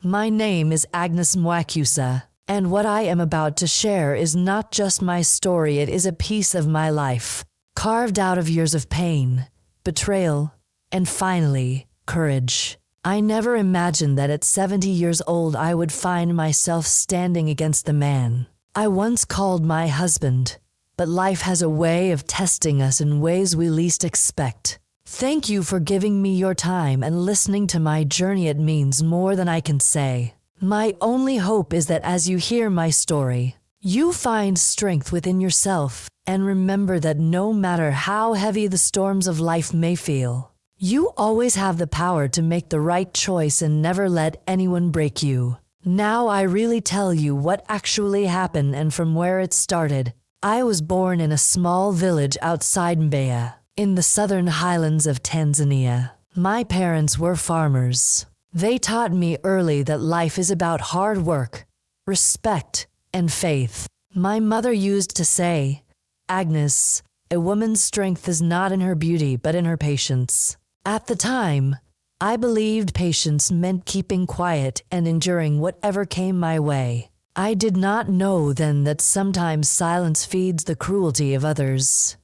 My name is Agnes Mwakyusa, and what I am about to share is not just my story, it is a piece of my life, carved out of years of pain, betrayal, and finally, courage. I never imagined that at 70 years old I would find myself standing against the man I once called my husband, but life has a way of testing us in ways we least expect. Thank you for giving me your time and listening to my journey. It means more than I can say. My only hope is that as you hear my story, you find strength within yourself and remember that no matter how heavy the storms of life may feel, you always have the power to make the right choice and never let anyone break you. Now I really tell you what actually happened and from where it started. I was born in a small village outside Mbeya, in the southern highlands of Tanzania. My parents were farmers. They taught me early that life is about hard work, respect, and faith. My mother used to say, "Agnes, a woman's strength is not in her beauty but in her patience." At the time, I believed patience meant keeping quiet and enduring whatever came my way. I did not know then that sometimes silence feeds the cruelty of others.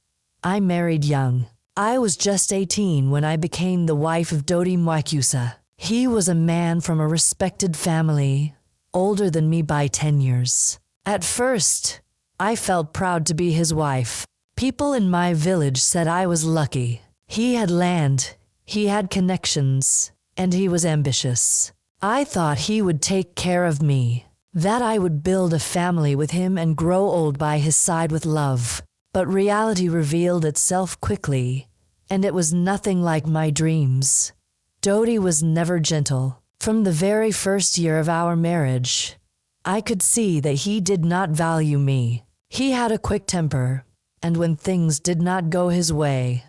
I married young. I was just 18 when I became the wife of Daudi Mwakyusa. He was a man from a respected family, older than me by 10 years. At first, I felt proud to be his wife. People in my village said I was lucky. He had land, he had connections, and he was ambitious. I thought he would take care of me, that I would build a family with him and grow old by his side with love. But reality revealed itself quickly, and it was nothing like my dreams. Daudi was never gentle. From the very first year of our marriage, I could see that he did not value me. He had a quick temper, and when things did not go his way,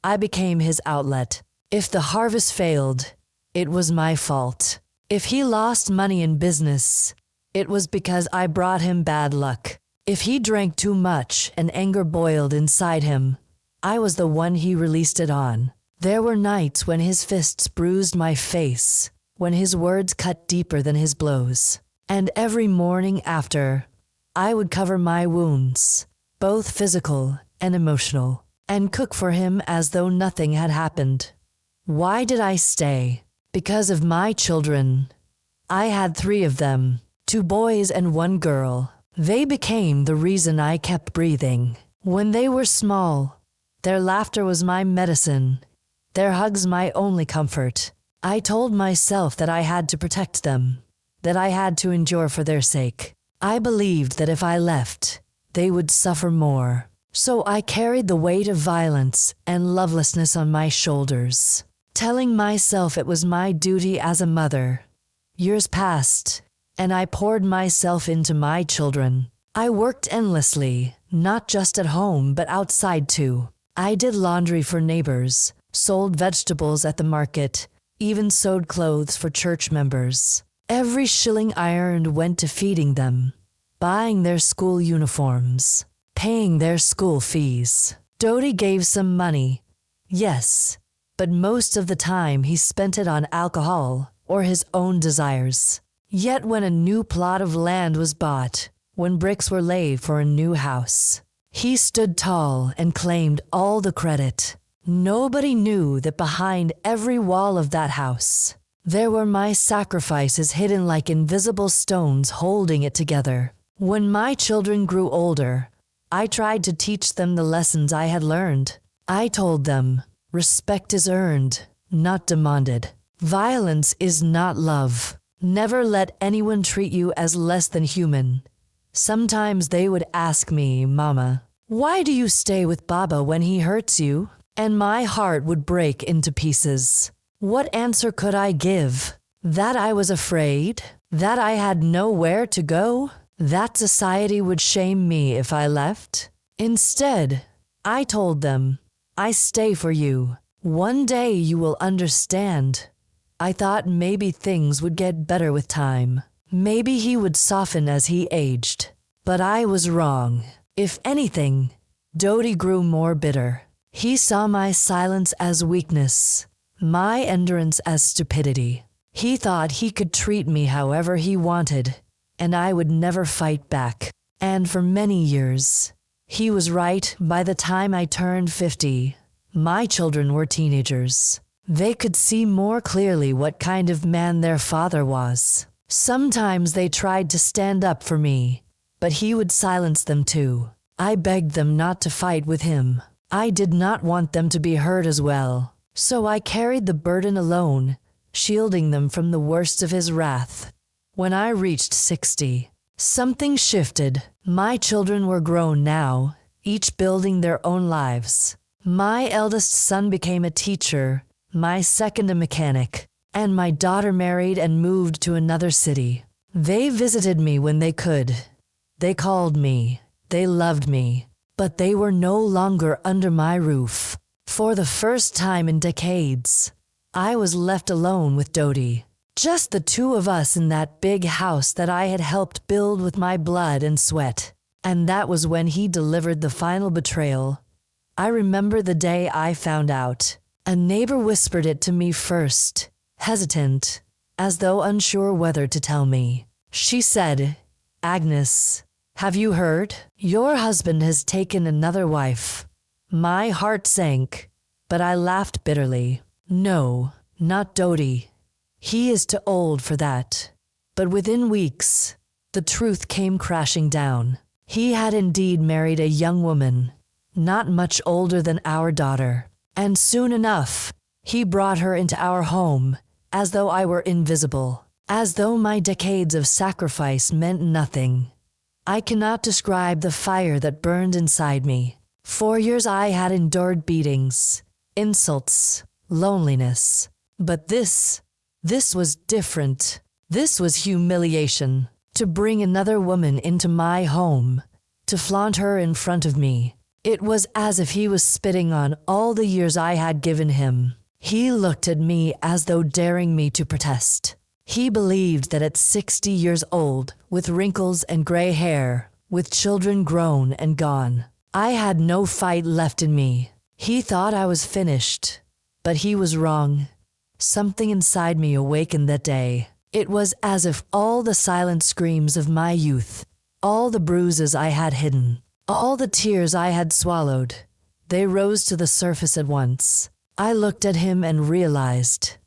I became his outlet. If the harvest failed, it was my fault. If he lost money in business, it was because I brought him bad luck. If he drank too much and anger boiled inside him, I was the one he released it on. There were nights when his fists bruised my face, when his words cut deeper than his blows. And every morning after, I would cover my wounds, both physical and emotional, and cook for him as though nothing had happened. Why did I stay? Because of my children. I had 3 of them, 2 boys and 1 girl. They became the reason I kept breathing. When they were small, their laughter was my medicine, their hugs my only comfort. I told myself that I had to protect them, that I had to endure for their sake. I believed that if I left, they would suffer more. So I carried the weight of violence and lovelessness on my shoulders, telling myself it was my duty as a mother. Years passed, and I poured myself into my children. I worked endlessly, not just at home but outside too. I did laundry for neighbors, sold vegetables at the market, even sewed clothes for church members. Every shilling I earned went to feeding them, buying their school uniforms, paying their school fees. Daudi gave some money, yes, but most of the time he spent it on alcohol or his own desires. Yet when a new plot of land was bought, when bricks were laid for a new house, he stood tall and claimed all the credit. Nobody knew that behind every wall of that house, there were my sacrifices hidden like invisible stones holding it together. When my children grew older, I tried to teach them the lessons I had learned. I told them, respect is earned, not demanded. Violence is not love. Never let anyone treat you as less than human. Sometimes they would ask me, "Mama, why do you stay with Baba when he hurts you?" And my heart would break into pieces. What answer could I give? That I was afraid? That I had nowhere to go? That society would shame me if I left? Instead, I told them, "I stay for you. One day you will understand." I thought maybe things would get better with time. Maybe he would soften as he aged. But I was wrong. If anything, Daudi grew more bitter. He saw my silence as weakness, my endurance as stupidity. He thought he could treat me however he wanted, and I would never fight back. And for many years, he was right. By the time I turned 50, my children were teenagers. They could see more clearly what kind of man their father was. Sometimes they tried to stand up for me, but he would silence them too. I begged them not to fight with him. I did not want them to be hurt as well, so I carried the burden alone, shielding them from the worst of his wrath. When I reached 60, something shifted. My children were grown now, each building their own lives. My eldest son became a teacher, my second a mechanic, and my daughter married and moved to another city. They visited me when they could. They called me. They loved me. But they were no longer under my roof. For the first time in decades, I was left alone with Daudi. Just the two of us in that big house that I had helped build with my blood and sweat. And that was when he delivered the final betrayal. I remember the day I found out. A neighbor whispered it to me first, hesitant, as though unsure whether to tell me. She said, "Agnes, have you heard? Your husband has taken another wife." My heart sank, but I laughed bitterly. No, not Daudi. He is too old for that. But within weeks, the truth came crashing down. He had indeed married a young woman, not much older than our daughter. And soon enough, he brought her into our home, as though I were invisible, as though my decades of sacrifice meant nothing. I cannot describe the fire that burned inside me. 4 years I had endured beatings, insults, loneliness. But this was different. This was humiliation. To bring another woman into my home, to flaunt her in front of me. It was as if he was spitting on all the years I had given him. He looked at me as though daring me to protest. He believed that at 60 years old, with wrinkles and gray hair, with children grown and gone, I had no fight left in me. He thought I was finished, but he was wrong. Something inside me awakened that day. It was as if all the silent screams of my youth, all the bruises I had hidden, all the tears I had swallowed, they rose to the surface at once. I looked at him and realized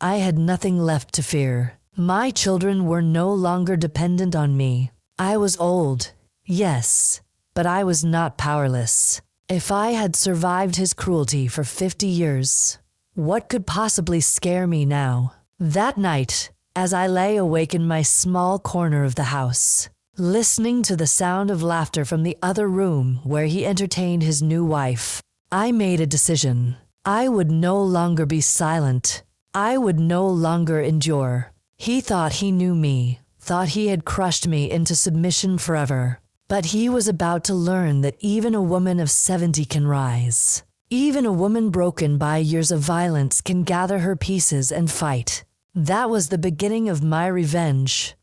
I had nothing left to fear. My children were no longer dependent on me. I was old, yes, but I was not powerless. If I had survived his cruelty for 50 years, what could possibly scare me now? That night, as I lay awake in my small corner of the house, listening to the sound of laughter from the other room where he entertained his new wife, I made a decision. I would no longer be silent. I would no longer endure. He thought he knew me, thought he had crushed me into submission forever. But he was about to learn that even a woman of 70 can rise. Even a woman broken by years of violence can gather her pieces and fight. That was the beginning of my revenge.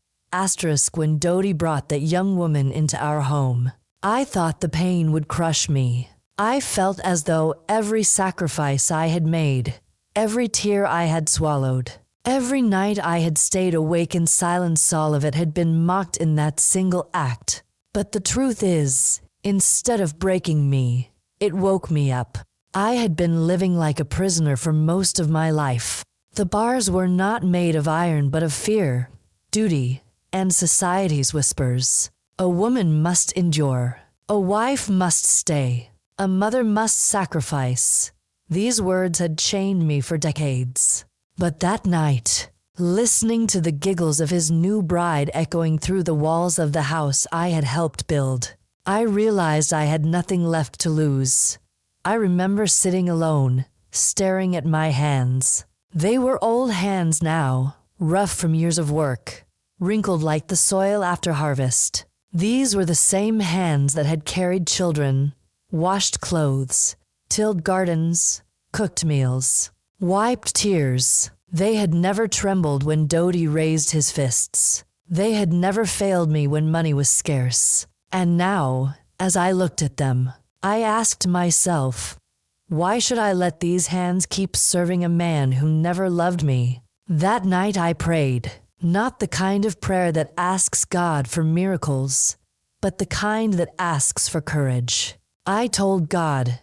When Daudi brought that young woman into our home, I thought the pain would crush me. I felt as though every sacrifice I had made, every tear I had swallowed, every night I had stayed awake in silence, all of it had been mocked in that single act. But the truth is, instead of breaking me, it woke me up. I had been living like a prisoner for most of my life. The bars were not made of iron but of fear, duty, and society's whispers. A woman must endure. A wife must stay. A mother must sacrifice. These words had chained me for decades. But that night, listening to the giggles of his new bride echoing through the walls of the house I had helped build, I realized I had nothing left to lose. I remember sitting alone, staring at my hands. They were old hands now, rough from years of work, wrinkled like the soil after harvest. These were the same hands that had carried children, washed clothes, tilled gardens, cooked meals, wiped tears. They had never trembled when Daudi raised his fists. They had never failed me when money was scarce. And now, as I looked at them, I asked myself, why should I let these hands keep serving a man who never loved me? That night I prayed, not the kind of prayer that asks God for miracles, but the kind that asks for courage. I told God,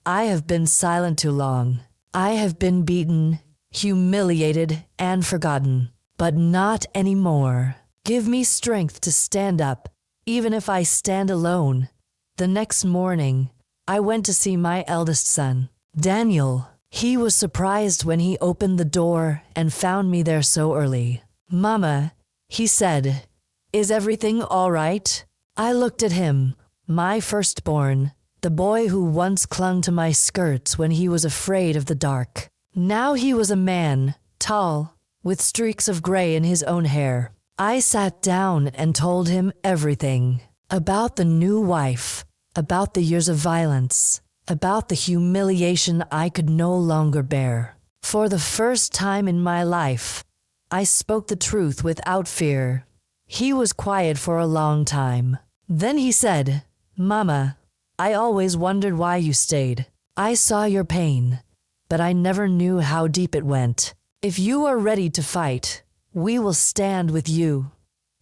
I have been silent too long. I have been beaten, humiliated, and forgotten, but not anymore. Give me strength to stand up, even if I stand alone. The next morning, I went to see my eldest son, Daniel. He was surprised when he opened the door and found me there so early. "Mama," he said, "is everything all right?" I looked at him, my firstborn, the boy who once clung to my skirts when he was afraid of the dark. Now he was a man, tall, with streaks of gray in his own hair. I sat down and told him everything. About the new wife, about the years of violence, about the humiliation I could no longer bear. For the first time in my life, I spoke the truth without fear. He was quiet for a long time. Then he said, "Mama, I always wondered why you stayed. I saw your pain, but I never knew how deep it went. If you are ready to fight, we will stand with you."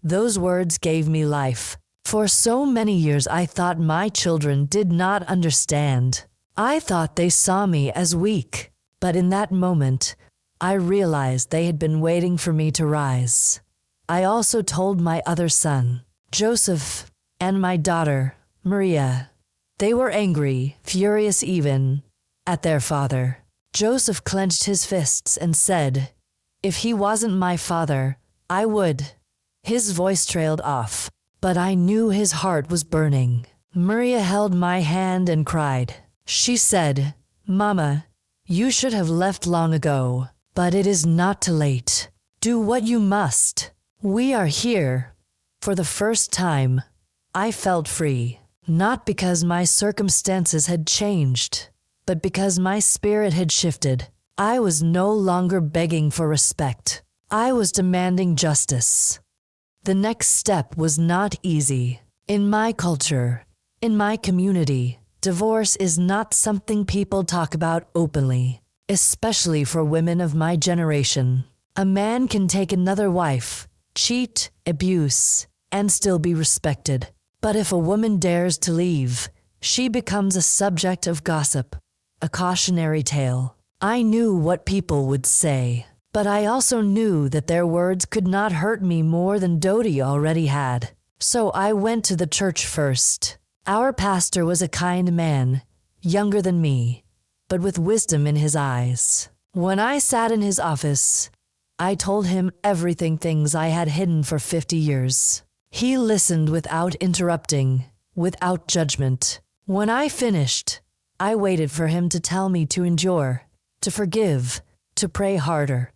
Those words gave me life. For so many years I thought my children did not understand. I thought they saw me as weak, but in that moment, I realized they had been waiting for me to rise. I also told my other son, Joseph, and my daughter, Maria. They were angry, furious even, at their father. Joseph clenched his fists and said, "If he wasn't my father, I would." His voice trailed off, but I knew his heart was burning. Maria held my hand and cried. She said, "Mama, you should have left long ago, but it is not too late. Do what you must. We are here." For the first time, I felt free, not because my circumstances had changed, but because my spirit had shifted. I was no longer begging for respect. I was demanding justice. The next step was not easy. In my culture, in my community, divorce is not something people talk about openly, especially for women of my generation. A man can take another wife, cheat, abuse, and still be respected. But if a woman dares to leave, she becomes a subject of gossip, a cautionary tale. I knew what people would say, but I also knew that their words could not hurt me more than Daudi already had. So I went to the church first. Our pastor was a kind man, younger than me, but with wisdom in his eyes. When I sat in his office, I told him things I had hidden for 50 years. He listened without interrupting, without judgment. When I finished, I waited for him to tell me to endure, to forgive, to pray harder.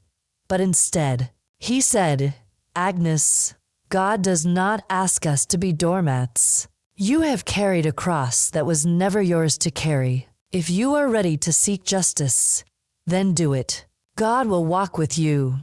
But instead, he said, "Agnes, God does not ask us to be doormats. You have carried a cross that was never yours to carry. If you are ready to seek justice, then do it. God will walk with you."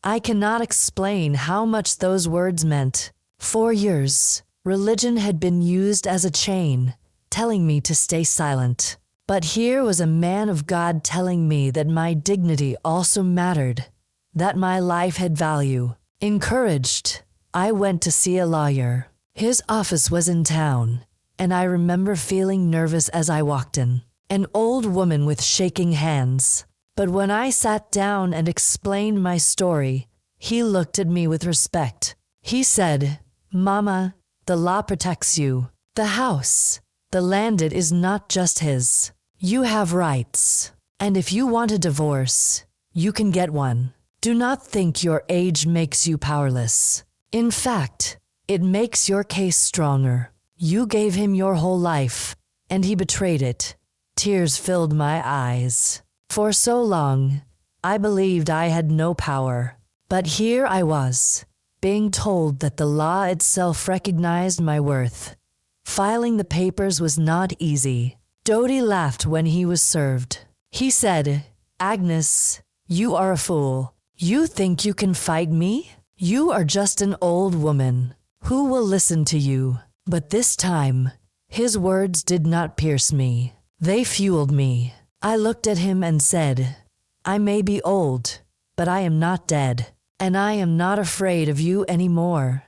I cannot explain how much those words meant. For years, religion had been used as a chain, telling me to stay silent. But here was a man of God telling me that my dignity also mattered, that my life had value. Encouraged, I went to see a lawyer. His office was in town, and I remember feeling nervous as I walked in. An old woman with shaking hands. But when I sat down and explained my story, he looked at me with respect. He said, "Mama, the law protects you. The house, the landed is not just his. You have rights. And if you want a divorce, you can get one. Do not think your age makes you powerless. In fact, it makes your case stronger. You gave him your whole life, and he betrayed it." Tears filled my eyes. For so long, I believed I had no power. But here I was, being told that the law itself recognized my worth. Filing the papers was not easy. Daudi laughed when he was served. He said, "Agnes, you are a fool. You think you can fight me? You are just an old woman. Who will listen to you?" But this time, his words did not pierce me. They fueled me. I looked at him and said, "I may be old, but I am not dead, and I am not afraid of you anymore."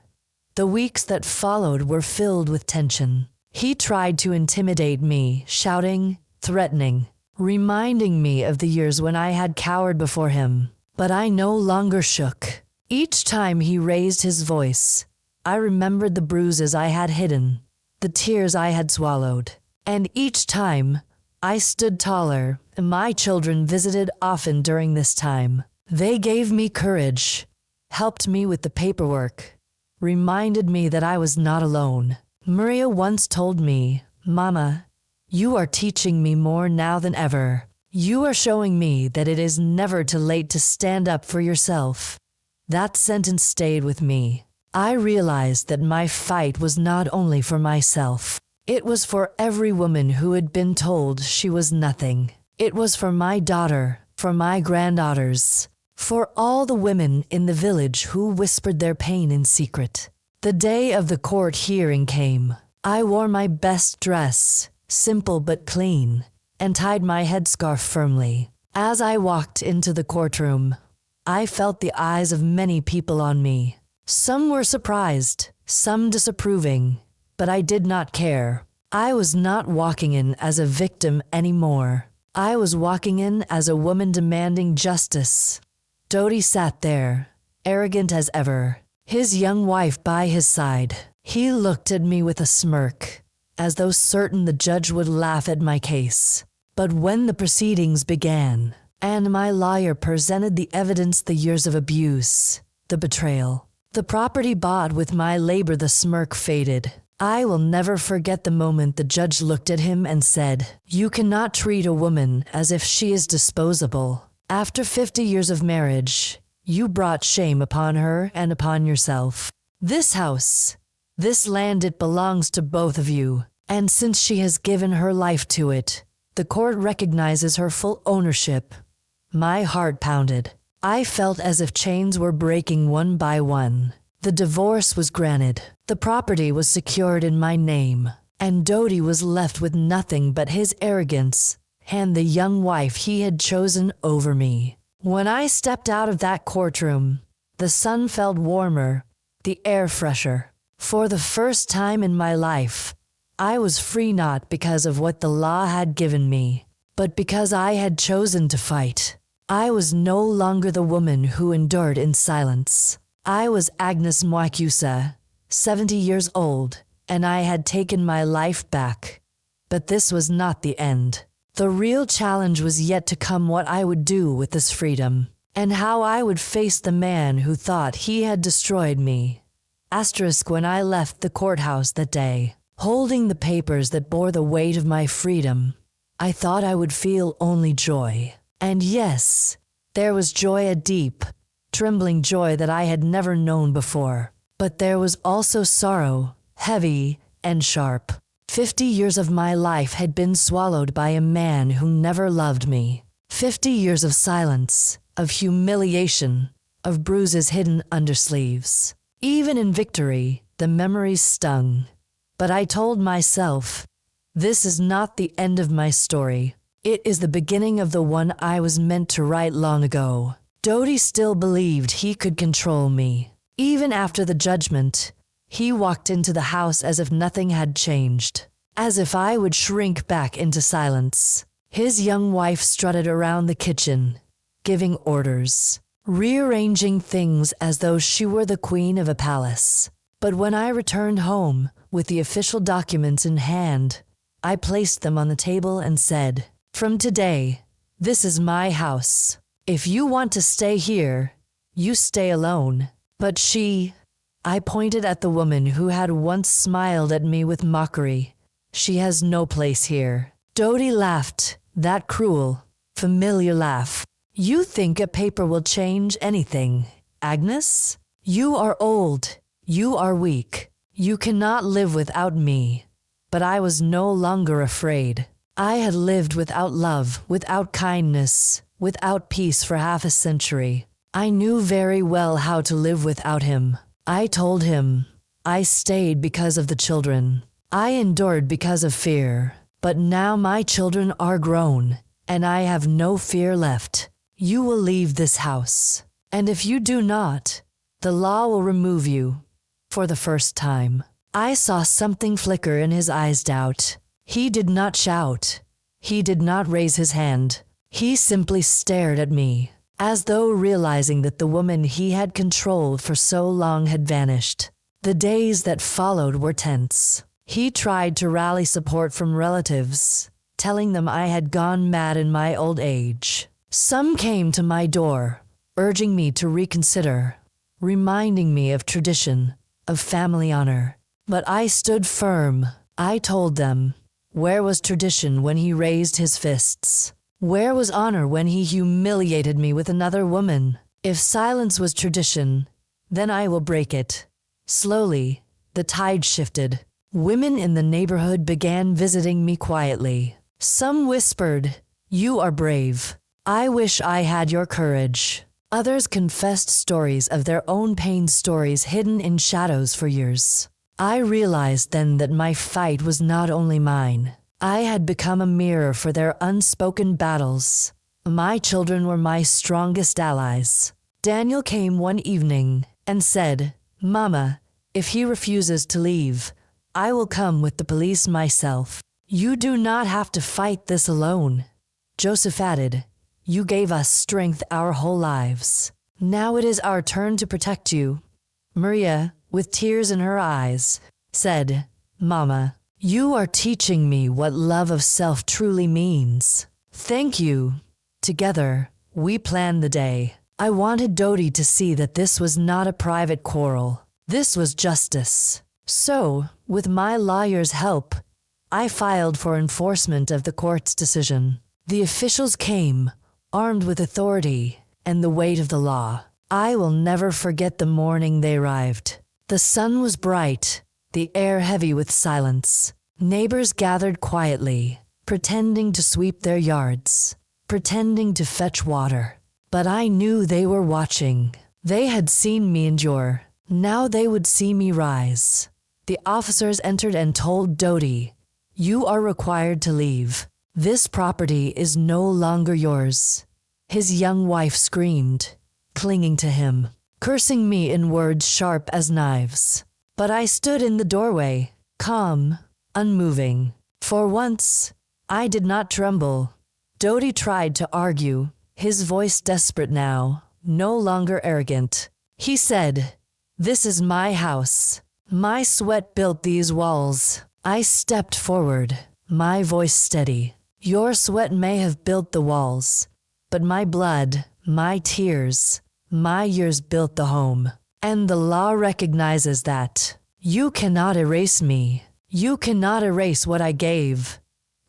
The weeks that followed were filled with tension. He tried to intimidate me, shouting, threatening, reminding me of the years when I had cowered before him. But I no longer shook. Each time he raised his voice, I remembered the bruises I had hidden, the tears I had swallowed. And each time, I stood taller, and my children visited often during this time. They gave me courage, helped me with the paperwork, reminded me that I was not alone. Maria once told me, "Mama, you are teaching me more now than ever. You are showing me that it is never too late to stand up for yourself." That sentence stayed with me. I realized that my fight was not only for myself. It was for every woman who had been told she was nothing. It was for my daughter, for my granddaughters, for all the women in the village who whispered their pain in secret. The day of the court hearing came. I wore my best dress, simple but clean, and tied my headscarf firmly. As I walked into the courtroom, I felt the eyes of many people on me. Some were surprised, some disapproving, but I did not care. I was not walking in as a victim anymore. I was walking in as a woman demanding justice. Daudi sat there, arrogant as ever, his young wife by his side. He looked at me with a smirk, as though certain the judge would laugh at my case. But when the proceedings began, and my lawyer presented the evidence, the years of abuse, the betrayal, the property bought with my labor, the smirk faded. I will never forget the moment the judge looked at him and said, "You cannot treat a woman as if she is disposable. After 50 years of marriage, you brought shame upon her and upon yourself. This house, this land, it belongs to both of you. And since she has given her life to it, the court recognizes her full ownership." My heart pounded. I felt as if chains were breaking one by one. The divorce was granted. The property was secured in my name. And Daudi was left with nothing but his arrogance and the young wife he had chosen over me. When I stepped out of that courtroom, the sun felt warmer, the air fresher. For the first time in my life, I was free, not because of what the law had given me, but because I had chosen to fight. I was no longer the woman who endured in silence. I was Agnes Mwakyusa, 70 years old, and I had taken my life back. But this was not the end. The real challenge was yet to come: what I would do with this freedom, and how I would face the man who thought he had destroyed me. When I left the courthouse that day, holding the papers that bore the weight of my freedom, I thought I would feel only joy. And yes, there was joy, a deep, trembling joy that I had never known before. But there was also sorrow, heavy and sharp. 50 years of my life had been swallowed by a man who never loved me. 50 years of silence, of humiliation, of bruises hidden under sleeves. Even in victory, the memories stung. But I told myself, this is not the end of my story. It is the beginning of the one I was meant to write long ago. Daudi still believed he could control me. Even after the judgment, he walked into the house as if nothing had changed, as if I would shrink back into silence. His young wife strutted around the kitchen, giving orders, rearranging things as though she were the queen of a palace. But when I returned home, with the official documents in hand, I placed them on the table and said, "From today, this is my house. If you want to stay here, you stay alone." But she, I pointed at the woman who had once smiled at me with mockery, "She has no place here." Daudi laughed, that cruel, familiar laugh. "You think a paper will change anything, Agnes? You are old, you are weak, you cannot live without me." But I was no longer afraid. I had lived without love, without kindness, without peace for half a century. I knew very well how to live without him. I told him, I stayed because of the children. I endured because of fear. But now my children are grown, and I have no fear left. You will leave this house. And if you do not, the law will remove you. For the first time, I saw something flicker in his eyes. Doubt. He did not shout. He did not raise his hand. He simply stared at me, as though realizing that the woman he had controlled for so long had vanished. The days that followed were tense. He tried to rally support from relatives, telling them I had gone mad in my old age. Some came to my door, urging me to reconsider, reminding me of tradition, of family honor. But I stood firm. I told them, where was tradition when he raised his fists? Where was honor when he humiliated me with another woman? If silence was tradition, then I will break it. Slowly, the tide shifted. Women in the neighborhood began visiting me quietly. Some whispered, "You are brave. I wish I had your courage." Others confessed stories of their own pain, stories hidden in shadows for years. I realized then that my fight was not only mine. I had become a mirror for their unspoken battles. My children were my strongest allies. Daniel came one evening and said, "Mama, if he refuses to leave, I will come with the police myself." "You do not have to fight this alone," Joseph added. "You gave us strength our whole lives. Now it is our turn to protect you." Maria, with tears in her eyes, said, "Mama, you are teaching me what love of self truly means. Thank you." Together, we planned the day. I wanted Daudi to see that this was not a private quarrel. This was justice. So, with my lawyer's help, I filed for enforcement of the court's decision. The officials came, armed with authority and the weight of the law. I will never forget the morning they arrived. The sun was bright, the air heavy with silence. Neighbors gathered quietly, pretending to sweep their yards, pretending to fetch water. But I knew they were watching. They had seen me endure. Now they would see me rise. The officers entered and told Daudi, "You are required to leave. This property is no longer yours." His young wife screamed, clinging to him, cursing me in words sharp as knives. But I stood in the doorway, calm, unmoving. For once, I did not tremble. Daudi tried to argue, his voice desperate now, no longer arrogant. He said, "This is my house. My sweat built these walls." I stepped forward, my voice steady. "Your sweat may have built the walls, but my blood, my tears, my years built the home. And the law recognizes that. You cannot erase me. You cannot erase what I gave."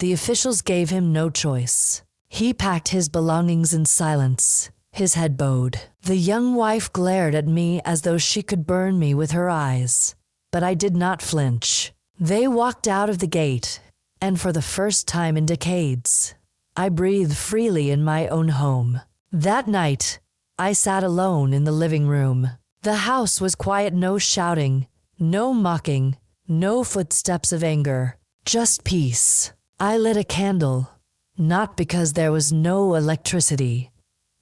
The officials gave him no choice. He packed his belongings in silence, his head bowed. The young wife glared at me as though she could burn me with her eyes. But I did not flinch. They walked out of the gate, and for the first time in decades, I breathed freely in my own home. That night, I sat alone in the living room. The house was quiet, no shouting, no mocking, no footsteps of anger, just peace. I lit a candle, not because there was no electricity,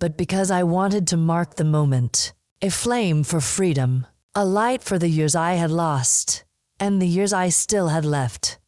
but because I wanted to mark the moment. A flame for freedom, a light for the years I had lost, and the years I still had left.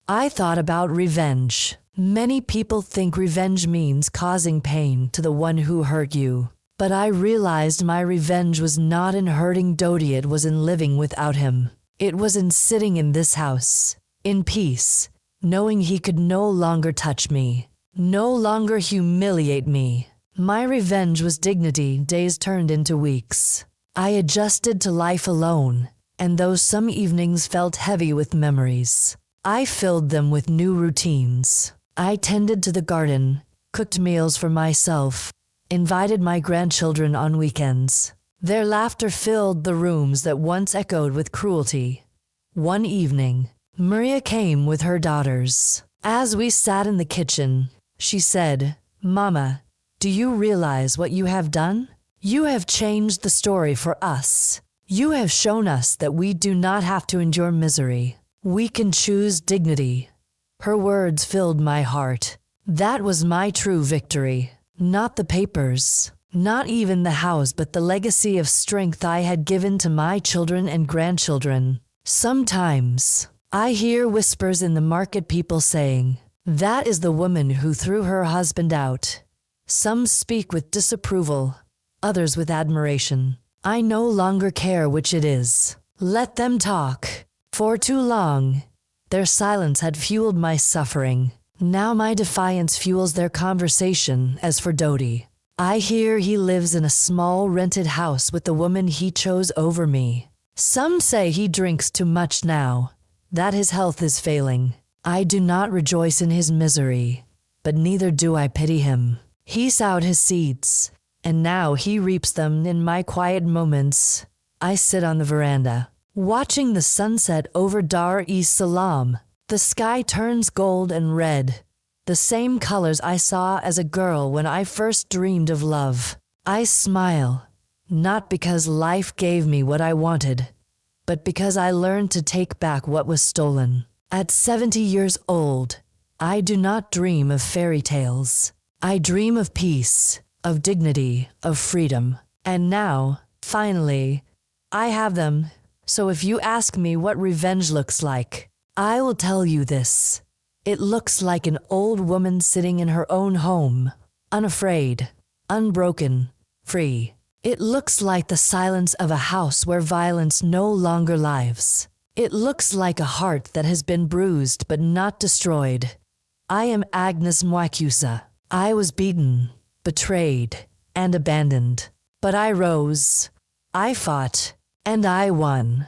I thought about revenge. Many people think revenge means causing pain to the one who hurt you. But I realized my revenge was not in hurting Daudi, it was in living without him. It was in sitting in this house, in peace, knowing he could no longer touch me, no longer humiliate me. My revenge was dignity. Days turned into weeks. I adjusted to life alone, and though some evenings felt heavy with memories, I filled them with new routines. I tended to the garden, cooked meals for myself, invited my grandchildren on weekends. Their laughter filled the rooms that once echoed with cruelty. One evening, Maria came with her daughters. As we sat in the kitchen, she said, "Mama, do you realize what you have done? You have changed the story for us. You have shown us that we do not have to endure misery. We can choose dignity." Her words filled my heart. That was my true victory. Not the papers, not even the house, but the legacy of strength I had given to my children and grandchildren. Sometimes I hear whispers in the market, people saying, "That is the woman who threw her husband out." Some speak with disapproval, others with admiration. I no longer care which it is. Let them talk. For too long, their silence had fueled my suffering. Now my defiance fuels their conversation. As for Daudi, I hear he lives in a small rented house with the woman he chose over me. Some say he drinks too much now, that his health is failing. I do not rejoice in his misery, but neither do I pity him. He sowed his seeds, and now he reaps them in my quiet moments. I sit on the veranda, watching the sunset over Dar es Salaam. The sky turns gold and red, the same colors I saw as a girl when I first dreamed of love. I smile, not because life gave me what I wanted, but because I learned to take back what was stolen. At 70 years old, I do not dream of fairy tales. I dream of peace, of dignity, of freedom. And now, finally, I have them. So if you ask me what revenge looks like, I will tell you this. It looks like an old woman sitting in her own home, unafraid, unbroken, free. It looks like the silence of a house where violence no longer lives. It looks like a heart that has been bruised but not destroyed. I am Agnes Mwakyusa. I was beaten, betrayed, and abandoned. But I rose, I fought, and I won.